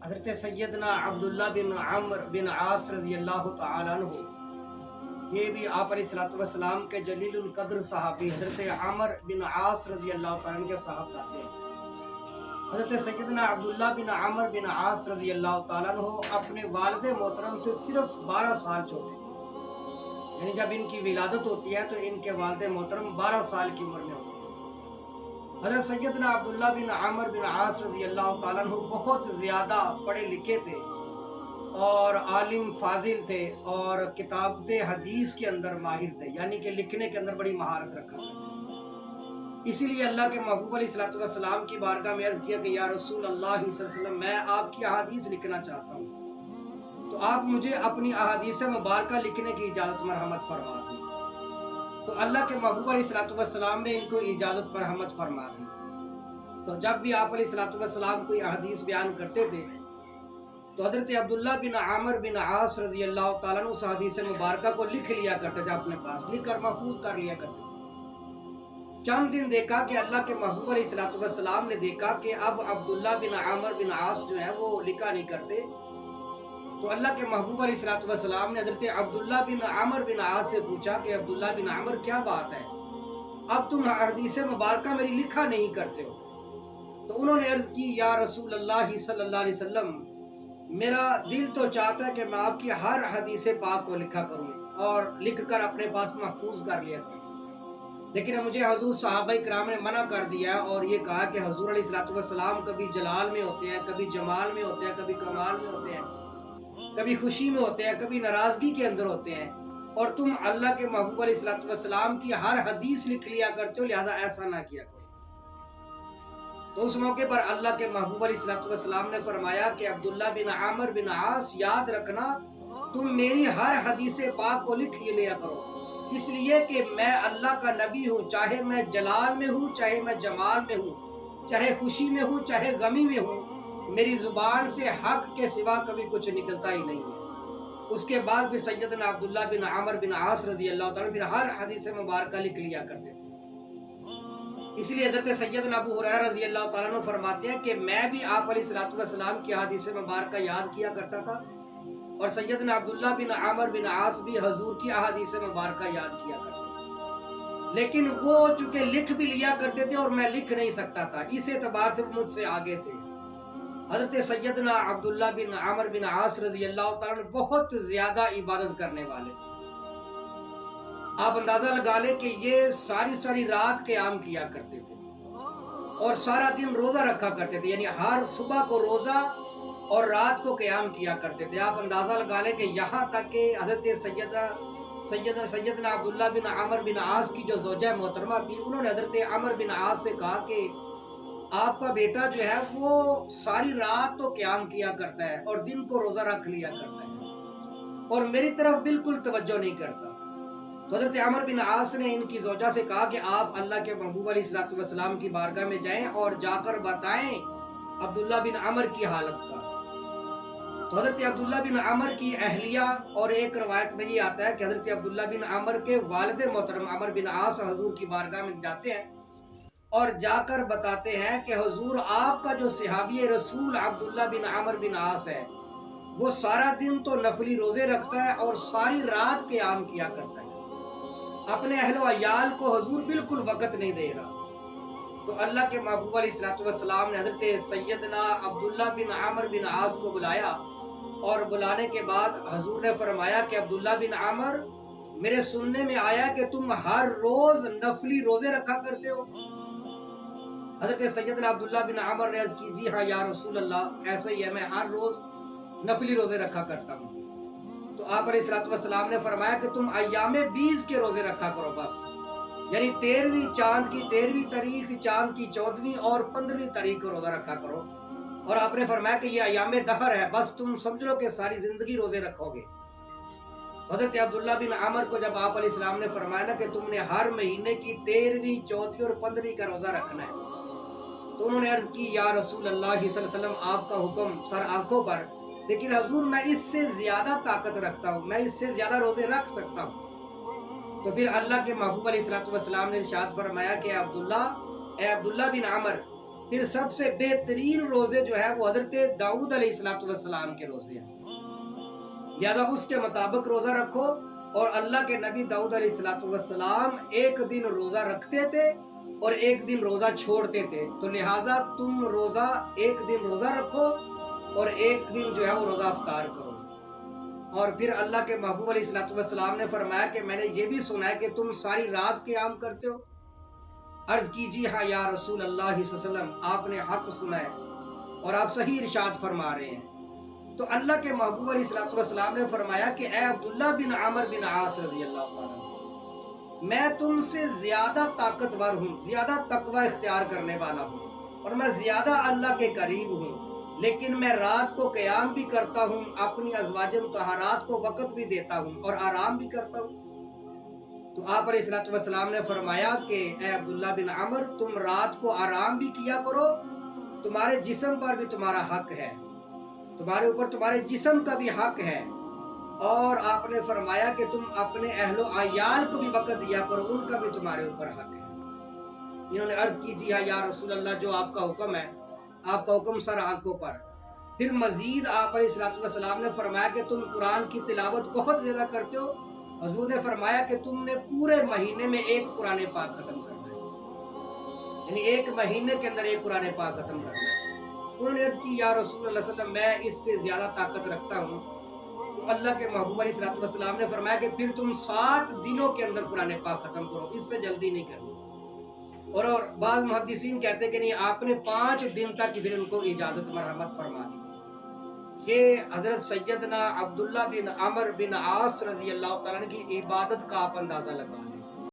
حضرت سیدنا عبداللہ بن عمرو بن عاص رضی اللہ تعالیٰ عنہ، یہ بھی آپ علیہ السلام کے جلیل القدر صحابی حضرت عمرو بن عاص رضی اللہ تعالیٰ عنہ کے صاحب جاتے ہیں۔ حضرت سیدنا عبداللہ بن عمرو بن عاص رضی اللہ تعالیٰ عنہ اپنے والد محترم سے صرف 12 سال چھوٹے تھے، یعنی جب ان کی ولادت ہوتی ہے تو ان کے والد محترم 12 سال کی عمر میں ہوتے ہیں۔ حضرت سیدنا عبداللہ بن عمرو بن عاص رضی اللہ تعالیٰ عنہ بہت زیادہ پڑھے لکھے تھے اور عالم فاضل تھے اور کتابت حدیث کے اندر ماہر تھے، یعنی کہ لکھنے کے اندر بڑی مہارت رکھا کرتے تھے۔ اسی لیے اللہ کے محبوب علیہ السلام کی بارگاہ میں عرض کیا کہ یا رسول اللہ صلی اللہ علیہ وسلم، میں آپ کی احادیث لکھنا چاہتا ہوں، تو آپ مجھے اپنی احادیث مبارکہ لکھنے کی اجازت مرحمت فرما دیں۔ تو اللہ کے محبوب علیہ السلام نے ان کو اجازت مرحمت فرما دی۔ تو جب بھی آپ علیہ السلام کوئی احادیث بیان کرتے تھے تو حضرت عبداللہ بن عمرو بن عاص رضی اللہ تعالیٰ عنہ اس حدیث مبارکہ کو لکھ لیا کرتے تھے، اپنے پاس لکھ کر محفوظ کر لیا کرتے تھے۔ چند دن دیکھا کہ اللہ کے محبوب علیہ السلام نے دیکھا کہ اب عبداللہ بن عمرو بن عاص جو ہے وہ لکھا نہیں کرتے، تو اللہ کے محبوب علیہ السلام نے حضرت عبداللہ بن عمرو بن عاص سے پوچھا کہ عبداللہ بن عمرو، کیا بات ہے، اب تم حدیث مبارکہ میری لکھا نہیں کرتے ہو؟ تو انہوں نے عرض کی یا رسول اللہ صلی اللہ علیہ وسلم، میرا دل تو چاہتا ہے کہ میں آپ کی ہر حدیث پاک کو لکھا کروں اور لکھ کر اپنے پاس محفوظ کر لیا کروں، لیکن مجھے حضور صحابہ کرام نے منع کر دیا اور یہ کہا کہ حضور علیہ السلام کبھی جلال میں ہوتے ہیں، کبھی جمال میں ہوتے ہیں، کبھی کمال میں ہوتے ہیں، کبھی خوشی میں ہوتے ہیں، کبھی ناراضگی کے اندر ہوتے ہیں، اور تم اللہ کے محبوب علیہ السلام کی ہر حدیث لکھ لیا کرتے ہو، لہذا ایسا نہ کیا کرو۔ تو اس موقع پر اللہ کے محبوب علیہ السلام نے فرمایا کہ عبداللہ بن عمرو بن عاص، یاد رکھنا تم میری ہر حدیث پاک کو لکھ لیا کرو، اس لیے کہ میں اللہ کا نبی ہوں، چاہے میں جلال میں ہوں، چاہے میں جمال میں ہوں، چاہے خوشی میں ہوں، چاہے غمی میں ہوں، میری زبان سے حق کے سوا کبھی کچھ نکلتا ہی نہیں ہے۔ اس کے بعد پھر سیدنا عبداللہ بن عمرو بن عاص رضی اللہ تعالیٰ پھر ہر حدیث مبارکہ لکھ لیا کرتے تھے۔ اس لیے حضرت سیدنا ابو ہریرہ رضی اللہ تعالیٰ عنہ فرماتے ہیں کہ میں بھی آپ علیہ السلام کی حدیث مبارکہ یاد کیا کرتا تھا، اور سیدنا عبداللہ بن عمرو بن عاص بھی حضور کی احادیث مبارکہ یاد کیا کرتے تھے، لیکن وہ چونکہ لکھ بھی لیا کرتے تھے اور میں لکھ نہیں سکتا تھا، اس اعتبار سے وہ مجھ سے آگے تھے۔ حضرت سیدنا عبداللہ بن عمرو بن عاص رضی اللہ تعالیٰ عنہ بہت زیادہ عبادت کرنے والے تھے۔ آپ اندازہ لگا لیں کہ یہ ساری رات قیام کیا کرتے تھے اور سارا دن روزہ رکھا کرتے تھے، یعنی ہر صبح کو روزہ اور رات کو قیام کیا کرتے تھے۔ آپ اندازہ لگا لیں کہ یہاں تک کہ حضرت سیدنا عبداللہ بن عمرو بن عاص کی جو زوجہ محترمہ تھی، انہوں نے حضرت عمرو بن عاص سے کہا کہ آپ کا بیٹا جو ہے وہ ساری رات تو قیام کیا کرتا ہے اور دن کو روزہ رکھ لیا کرتا ہے اور میری طرف بالکل توجہ نہیں کرتا۔ تو حضرت عمرو بن عاص نے ان کی زوجہ سے کہا کہ آپ اللہ کے محبوب علیہ السلام کی بارگاہ میں جائیں اور جا کر بتائیں عبداللہ بن عمرو کی حالت کا۔ تو حضرت عبداللہ بن عمرو کی اہلیہ، اور ایک روایت میں یہ آتا ہے کہ حضرت عبداللہ بن عمرو کے والد محترم عمرو بن عاص حضور کی بارگاہ میں جاتے ہیں اور جا کر بتاتے ہیں کہ حضور، آپ کا جو صحابی رسول عبداللہ بن عمرو بن عاص ہے وہ سارا دن تو نفلی روزے رکھتا ہے اور ساری رات قیام کیا کرتا ہے، اپنے اہل و عیال کو حضور بالکل وقت نہیں دے رہا۔ تو اللہ کے محبوب علیہ السلام نے حضرت سیدنا عبداللہ بن عمرو بن عاص کو بلایا، اور بلانے کے بعد حضور نے فرمایا کہ عبداللہ بن عمرو، میرے سننے میں آیا کہ تم ہر روز نفلی روزے رکھا کرتے ہو؟ حضرت سیدنا عبداللہ بن عمرو نے عرض کی جی ہاں یا رسول اللہ، ایسا ہی ہے، میں ہر روز نفلی روزے رکھا کرتا ہوں۔ تو آپ علیہ السلام نے فرمایا کہ تم ایام 20 کے روزے رکھا کرو بس، یعنی 13ویں چاند کی 13ویں تاریخ، چاند کی 14ویں اور 15ویں تاریخ کو روزہ رکھا کرو، اور آپ نے فرمایا کہ یہ ایام دہر ہے، بس تم سمجھ لو کہ ساری زندگی روزے رکھو گے۔ تو حضرت عبداللہ بن عمرو کو جب آپ علیہ السلام نے فرمایا نا کہ تم نے ہر مہینے کی 13ویں 14ویں اور 15ویں کا روزہ رکھنا ہے، تو انہوں نے عرض کی یا رسول اللہ صلی اللہ علیہ وسلم، آپ کا حکم سر آنکھوں پر، لیکن حضور میں اس سے زیادہ طاقت رکھتا ہوں، میں اس سے زیادہ روزے رکھ سکتا ہوں۔ تو پھر اللہ کے محبوب علیہ السلام نے ارشاد فرمایا کہ اے عبداللہ بن عمرو، پھر سب سے بہترین روزے جو ہے وہ حضرت داؤد علیہ السلام کے روزے ہیں، لہذا اس کے مطابق روزہ رکھو۔ اور اللہ کے نبی داؤد علیہ السلام ایک دن روزہ رکھتے تھے اور ایک دن روزہ چھوڑتے تھے، تو لہٰذا تم ایک دن روزہ رکھو اور ایک دن جو ہے وہ روزہ افطار کرو۔ اور پھر اللہ کے محبوب علیہ السلام نے فرمایا کہ میں نے یہ بھی سنا ہے کہ تم ساری رات قیام کرتے ہو۔ عرض کی جی ہاں یا رسول اللہ صلی اللہ علیہ وسلم، آپ نے حق سنا ہے اور آپ صحیح ارشاد فرما رہے ہیں۔ تو اللہ کے محبوب علیہ السلام نے فرمایا کہ اے عبداللہ بن عمر بن عاص رضی اللہ تعالیٰ، میں تم سے زیادہ طاقتور ہوں، زیادہ تقوی اختیار کرنے والا ہوں، اور میں زیادہ اللہ کے قریب ہوں، لیکن میں رات کو قیام بھی کرتا ہوں، اپنی ازواج مطہرات کو وقت بھی دیتا ہوں اور آرام بھی کرتا ہوں۔ تو آپ علیہ السلام نے فرمایا کہ اے عبداللہ بن عمر، تم رات کو آرام بھی کیا کرو، تمہارے جسم پر بھی تمہارا حق ہے، تمہارے اوپر تمہارے جسم کا بھی حق ہے، اور آپ نے فرمایا کہ تم اپنے اہل و عیال کو بھی وقت دیا کرو، ان کا بھی تمہارے اوپر حق ہے۔ انہوں نے عرض کی جی ہاں یا رسول اللہ، جو آپ کا حکم ہے، آپ کا حکم سر آنکھوں پر۔ پھر مزید آپ علیہ السلام نے فرمایا کہ تم قرآن کی تلاوت بہت زیادہ کرتے ہو۔ حضور نے فرمایا کہ تم نے پورے مہینے میں ایک قرآن پاک ختم کرنا ہے، یعنی ایک مہینے کے اندر ایک قرآن پاک ختم کرنا ہے۔ انہوں نے عرض کی یا رسول اللہ صلی اللہ علیہ وسلم، میں اس سے زیادہ طاقت رکھتا ہوں۔ تو اللہ کے محبوب علیہ السلام نے فرمایا کہ پھر تم 7 دنوں کے اندر قرآن پاک ختم کرو، اس سے جلدی نہیں کرنی۔ اور بعض محدثین کہتے کہ نہیں، آپ نے 5 دن تک پھر ان کو اجازت مرحمت فرما دی تھی۔ یہ حضرت سیدنا عبداللہ بن عمر بن عاص رضی اللہ تعالیٰ عنہ کی عبادت کا آپ اندازہ لگا لیں۔